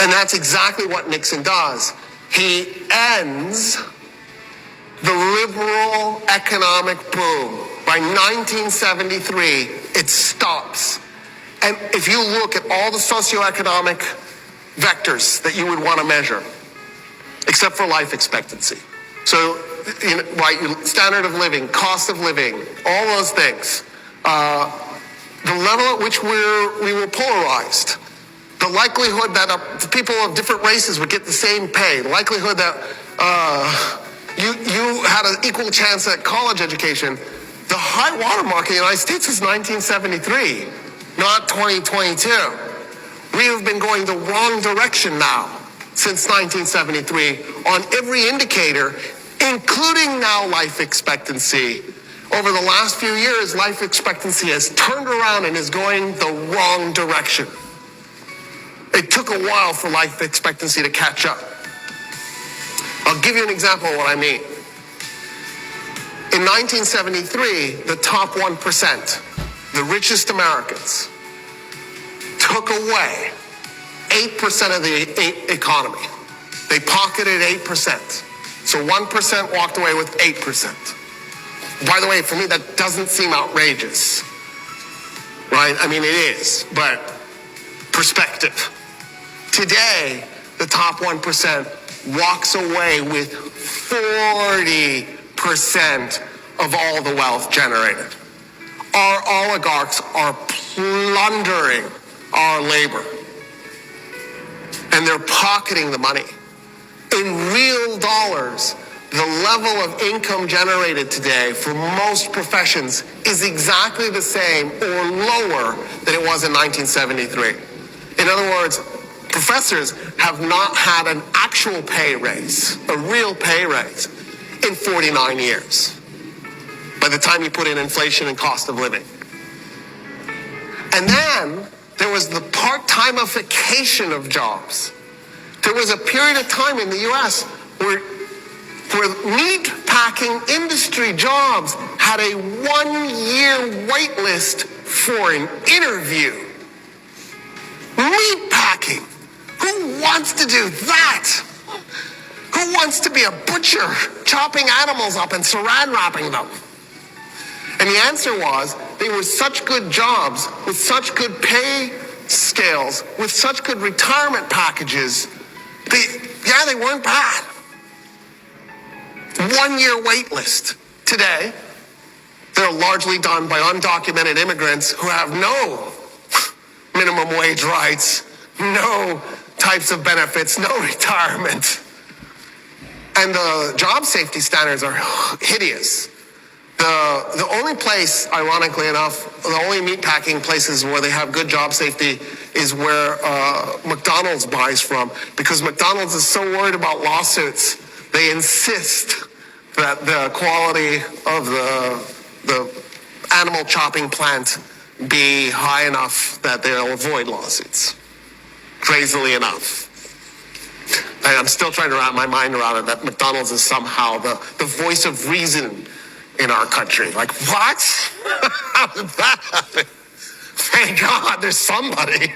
And that's exactly what Nixon does. He ends the liberal economic boom. By 1973, it stops. And if you look at all the socioeconomic vectors that you would want to measure, except for life expectancy. So, right, standard of living, cost of living, all those things. The level at which we were polarized. The likelihood that people of different races would get the same pay. The likelihood that you had an equal chance at college education. The high water mark in the United States is 1973, not 2022. We have been going the wrong direction now since 1973 on every indicator, including now life expectancy. Over the last few years, life expectancy has turned around and is going the wrong direction. It took a while for life expectancy to catch up. I'll give you an example of what I mean. In 1973, the top 1%, the richest Americans, took away 8% of the economy. They pocketed 8%. So 1% walked away with 8%. By the way, for me, that doesn't seem outrageous, right? I mean, it is, but perspective. Today, the top 1% walks away with 40% of all the wealth generated. Our oligarchs are plundering our labor, and they're pocketing the money. In real dollars, the level of income generated today for most professions is exactly the same or lower than it was in 1973. In other words, professors have not had an actual pay raise, a real pay raise, in 49 years, by the time you put in inflation and cost of living. And then there was the part-timeification of jobs. There was a period of time in the U.S. where meat packing industry jobs had a 1-year wait list for an interview. Meat packing. Who wants to do that? Who wants to be a butcher, chopping animals up and saran wrapping them? And the answer was, they were such good jobs, with such good pay scales, with such good retirement packages. They weren't bad. 1-year wait list. Today, they're largely done by undocumented immigrants who have no minimum wage rights, no types of benefits, no retirement. And the job safety standards are hideous. The only place, ironically enough, the only meatpacking places where they have good job safety is where McDonald's buys from, because McDonald's is so worried about lawsuits, they insist that the quality of the animal chopping plant be high enough that they'll avoid lawsuits. Crazily enough. And I'm still trying to wrap my mind around it, that McDonald's is somehow the voice of reason in our country. Like, what? How did that happen? Thank God there's somebody.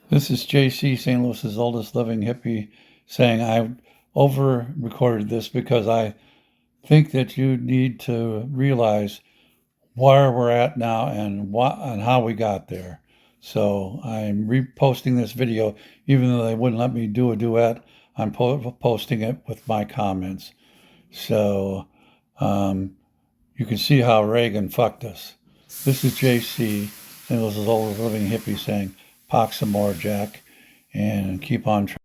This is JC, St. Louis's oldest living hippie, saying I over-recorded this because I think that you need to realize where we're at now and how we got there. So I'm reposting this video, even though they wouldn't let me do a duet. I'm posting it with my comments. So you can see how Reagan fucked us. This is JC, St. Louis's oldest living hippie, saying, "Pox some more, Jack," and keep on trying.